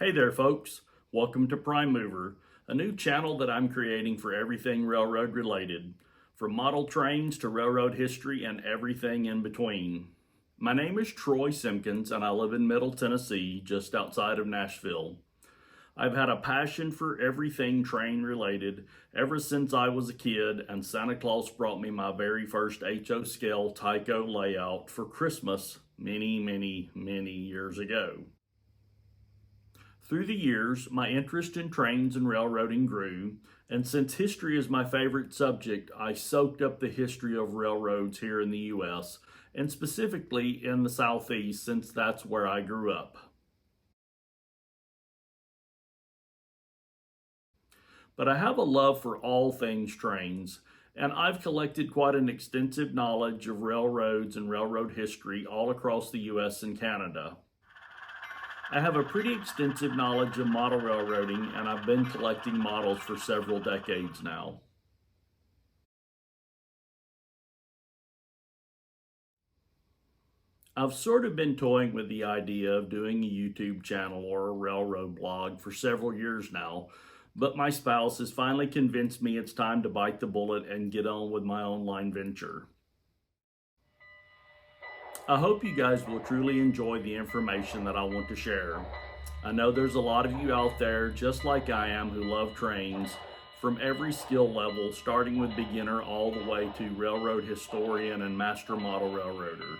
Hey there, folks. Welcome to Prime Mover, a new channel that I'm creating for everything railroad related, from model trains to railroad history and everything in between. My name is Troy Simpkins, and I live in Middle Tennessee, just outside of Nashville. I've had a passion for everything train related ever since I was a kid, and Santa Claus brought me my very first HO scale Tyco layout for Christmas many years ago. Through the years, my interest in trains and railroading grew, and since history is my favorite subject, I soaked up the history of railroads here in the U.S., and specifically in the Southeast, since that's where I grew up. But I have a love for all things trains, and I've collected quite an extensive knowledge of railroads and railroad history all across the U.S. and Canada. I have a pretty extensive knowledge of model railroading, and I've been collecting models for several decades now. I've sort of been toying with the idea of doing a YouTube channel or a railroad blog for several years now, but my spouse has finally convinced me it's time to bite the bullet and get on with my online venture. I hope you guys will truly enjoy the information that I want to share. I know there's a lot of you out there, just like I am, who love trains from every skill level, starting with beginner all the way to railroad historian and master model railroader.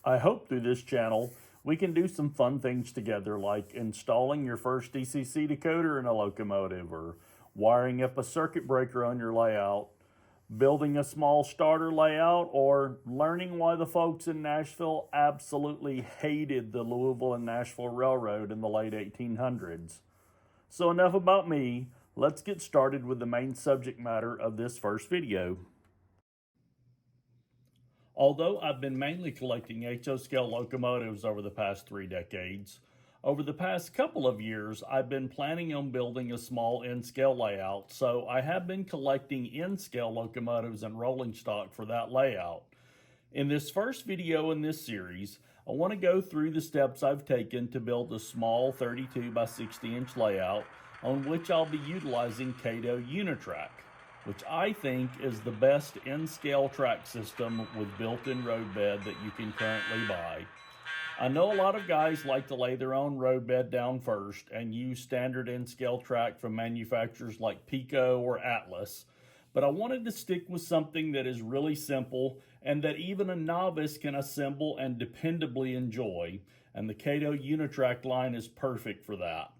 I hope through this channel we can do some fun things together, like installing your first DCC decoder in a locomotive, or wiring up a circuit breaker on your layout, building a small starter layout, or learning why the folks in Nashville absolutely hated the Louisville and Nashville Railroad in the late 1800s. So enough about me, let's get started with the main subject matter of this first video. Although I've been mainly collecting HO scale locomotives over the past 3 decades, over the past couple of years I've been planning on building a small N-scale layout, so I have been collecting N-scale locomotives and rolling stock for that layout. In this first video in this series, I want to go through the steps I've taken to build a small 32 by 60 inch layout on which I'll be utilizing Cato Unitrack, which I think is the best N-scale track system with built-in roadbed that you can currently buy. I know a lot of guys like to lay their own roadbed down first and use standard N-scale track from manufacturers like Pico or Atlas, but I wanted to stick with something that is really simple and that even a novice can assemble and dependably enjoy, and the Cato Unitrack line is perfect for that.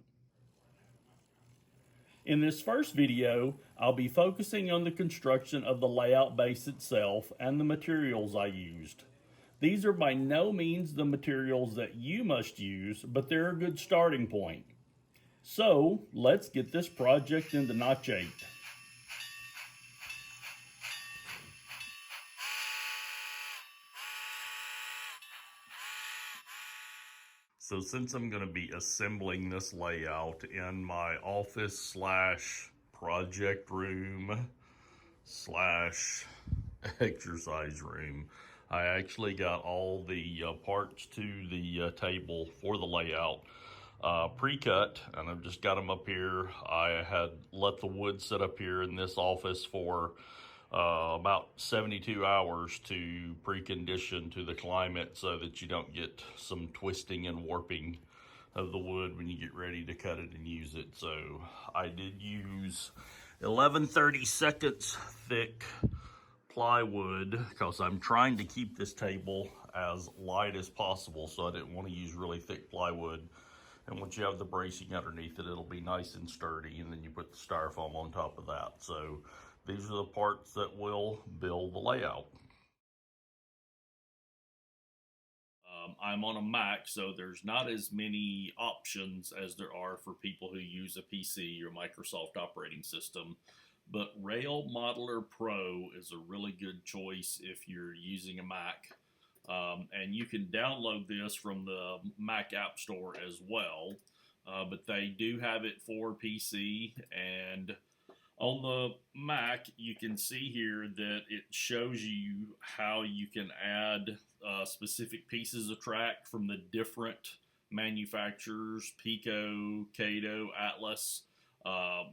In this first video, I'll be focusing on the construction of the layout base itself and the materials I used. These are by no means the materials that you must use, but they're a good starting point. So, let's get this project into Notch 8. So since I'm going to be assembling this layout in my office slash project room slash exercise room, I actually got all the parts to the table for the layout pre-cut, and I've just got them up here. I had let the wood sit up here in this office for about 72 hours to precondition to the climate so that you don't get some twisting and warping of the wood when you get ready to cut it and use it. So I did use 11/32 thick plywood because I'm trying to keep this table as light as possible, so I didn't want to use really thick plywood. And once you have the bracing underneath it, it'll be nice and sturdy, and then you put the styrofoam on top of that. So these are the parts that will build the layout. I'm on a Mac, so there's not as many options as there are for people who use a PC or Microsoft operating system. But Rail Modeler Pro is a really good choice if you're using a Mac. And you can download this from the Mac App Store as well. But they do have it for PC, and On the Mac, you can see here that it shows you how you can add specific pieces of track from the different manufacturers, Pico, Kato, Atlas.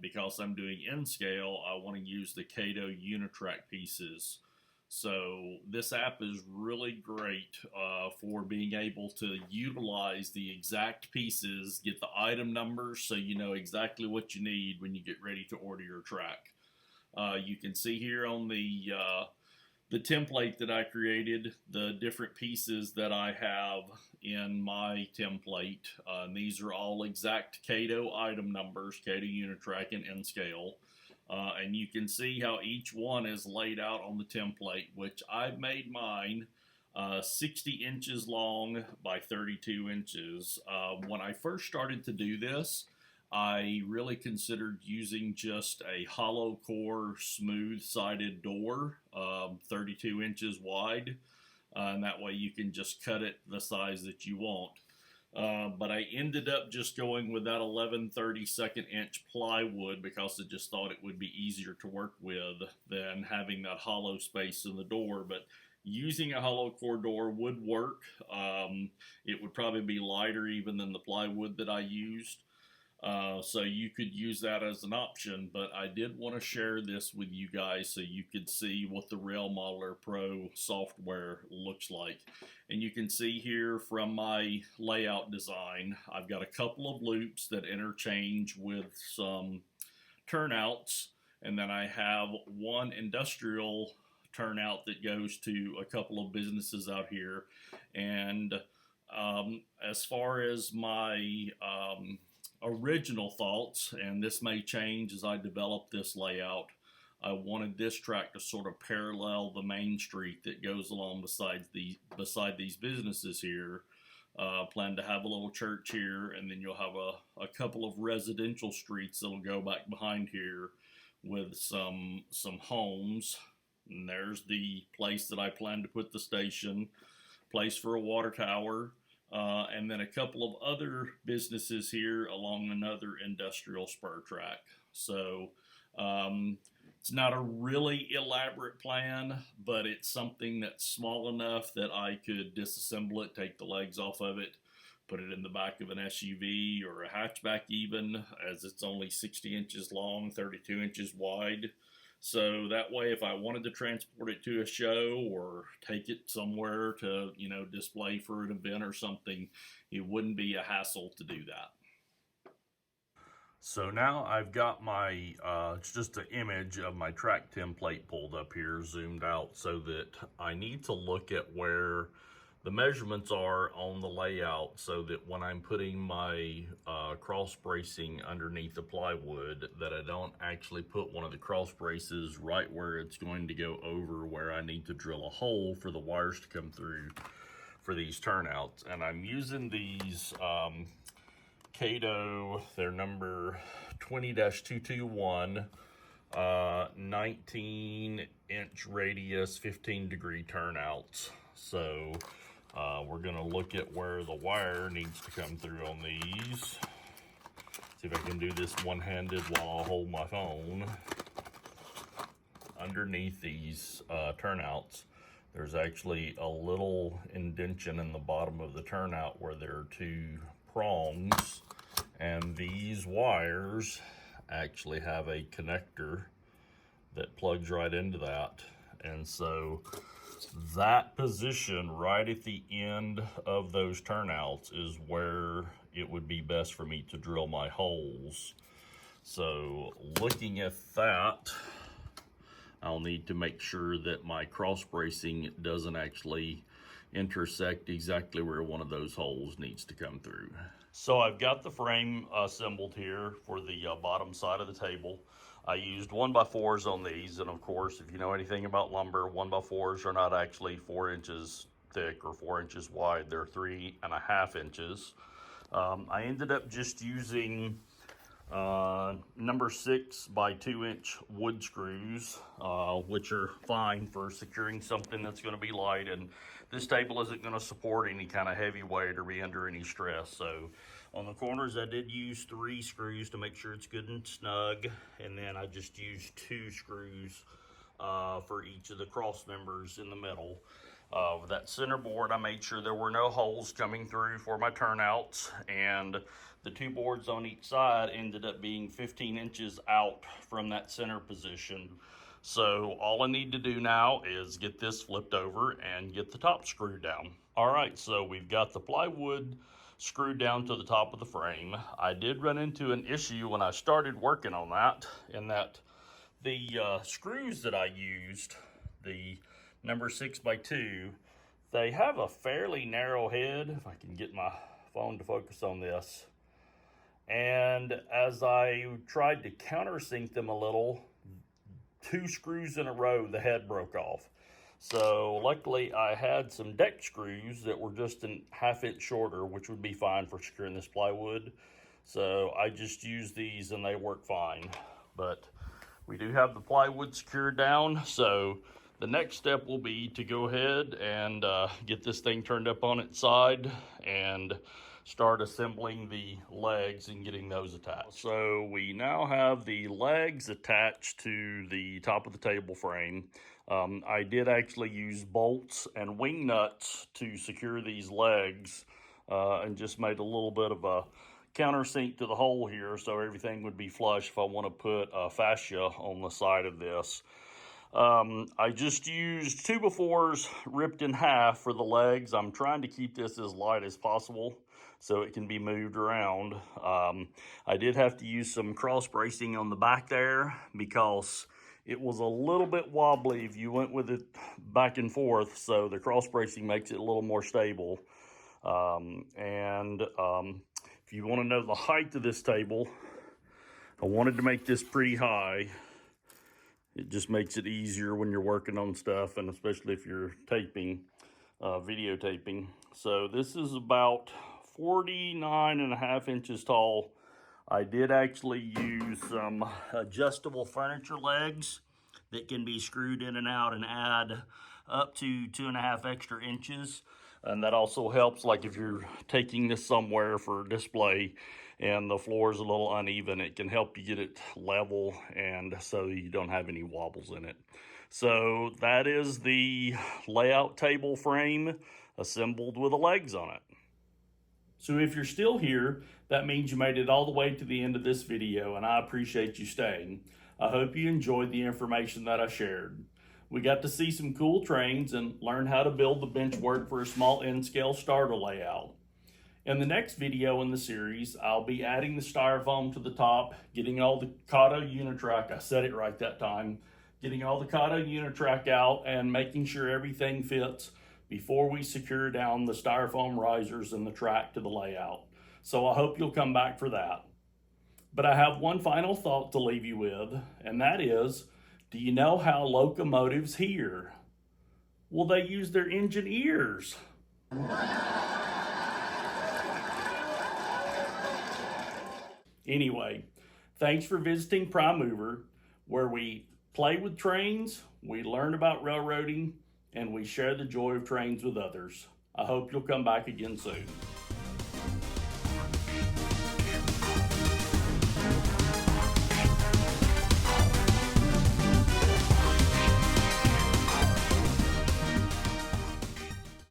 Because I'm doing N scale, I want to use the Kato Unitrack pieces. So this app is really great for being able to utilize the exact pieces, get the item numbers so you know exactly what you need when you get ready to order your track. You can see here on the template that I created, the different pieces that I have in my template. These are all exact Kato item numbers, Kato Unitrack and N scale. And you can see how each one is laid out on the template, which I've made mine 60 inches long by 32 inches. When I first started to do this, I really considered using just a hollow core smooth sided door, 32 inches wide, and that way you can just cut it the size that you want. But I ended up just going with that 11/32 inch plywood because I just thought it would be easier to work with than having that hollow space in the door. But using a hollow core door would work. It would probably be lighter even than the plywood that I used. So you could use that as an option, but I did want to share this with you guys so you could see what the Rail Modeler Pro software looks like. And you can see here from my layout design, I've got a couple of loops that interchange with some turnouts, and then I have one industrial turnout that goes to a couple of businesses out here. And as far as my original thoughts, and this may change as I develop this layout, I wanted this track to sort of parallel the main street that goes along beside these businesses here. Plan to have a little church here, and then you'll have a couple of residential streets that'll go back behind here with some homes. And there's the place that I plan to put the station, place for a water tower, and then a couple of other businesses here along another industrial spur track. So it's not a really elaborate plan, but it's something that's small enough that I could disassemble it, take the legs off of it, put it in the back of an SUV or a hatchback even, as it's only 60 inches long, 32 inches wide. So that way, if I wanted to transport it to a show or take it somewhere to, display for an event or something, it wouldn't be a hassle to do that. So now I've got my, it's just an image of my track template pulled up here, zoomed out, so that I need to look at where the measurements are on the layout so that when I'm putting my cross bracing underneath the plywood, that I don't actually put one of the cross braces right where it's going to go over where I need to drill a hole for the wires to come through for these turnouts. And I'm using these Kato, they're number 20-221, 19-inch radius, 15-degree turnouts. So we're gonna look at where the wire needs to come through on these. See if I can do this one-handed while I hold my phone. Underneath these turnouts, there's actually a little indention in the bottom of the turnout where there are two prongs, and these wires actually have a connector that plugs right into that. And so that position right at the end of those turnouts is where it would be best for me to drill my holes. So looking at that, I'll need to make sure that my cross bracing doesn't actually intersect exactly where one of those holes needs to come through. So I've got the frame assembled here for the bottom side of the table. I used 1x4s on these, and of course, if you know anything about lumber, 1x4s are not actually 4 inches thick or 4 inches wide. They're 3.5 inches. I ended up just using number 6x2-inch wood screws, which are fine for securing something that's going to be light, and this table isn't going to support any kind of heavy weight or be under any stress. So on the corners, I did use 3 screws to make sure it's good and snug. And then I just used 2 screws for each of the cross members in the middle. With that center board, I made sure there were no holes coming through for my turnouts, and the 2 boards on each side ended up being 15 inches out from that center position. So all I need to do now is get this flipped over and get the top screwed down. All right, so we've got the plywood screwed down to the top of the frame. I did run into an issue when I started working on that, in that the screws that I used, the number 6x2, they have a fairly narrow head, if I can get my phone to focus on this. And as I tried to countersink them a little, 2 screws in a row, the head broke off. So luckily I had some deck screws that were just a ½ inch shorter, which would be fine for securing this plywood. So I just used these and they work fine. But we do have the plywood secured down, so the next step will be to go ahead and get this thing turned up on its side and start assembling the legs and getting those attached. So we now have the legs attached to the top of the table frame. I did actually use bolts and wing nuts to secure these legs, and just made a little bit of a countersink to the hole here so everything would be flush if I want to put fascia on the side of this. I just used 2x4s ripped in half for the legs. I'm trying to keep this as light as possible so it can be moved around. I did have to use some cross bracing on the back there because it was a little bit wobbly if you went with it back and forth, so the cross bracing makes it a little more stable. If you want to know the height of this table, I wanted to make this pretty high. It just makes it easier when you're working on stuff, and especially if you're taping, videotaping. So this is about 49.5 inches tall. I did actually use some adjustable furniture legs that can be screwed in and out and add up to 2.5 extra inches. And that also helps, like if you're taking this somewhere for display and the floor is a little uneven, it can help you get it level and so you don't have any wobbles in it. So that is the layout table frame assembled with the legs on it. So if you're still here, that means you made it all the way to the end of this video, and I appreciate you staying. I hope you enjoyed the information that I shared. We got to see some cool trains and learn how to build the Benchwork for a small N-scale starter layout. In the next video in the series, I'll be adding the styrofoam to the top, getting all the Kato Unitrack, I said it right that time, getting all the Kato Unitrack out and making sure everything fits before we secure down the styrofoam risers and the track to the layout. So I hope you'll come back for that. But I have one final thought to leave you with, and that is, do you know how locomotives hear? Well, they use their engine ears. Anyway, thanks for visiting Prime Mover, where we play with trains, we learn about railroading, and we share the joy of trains with others. I hope you'll come back again soon.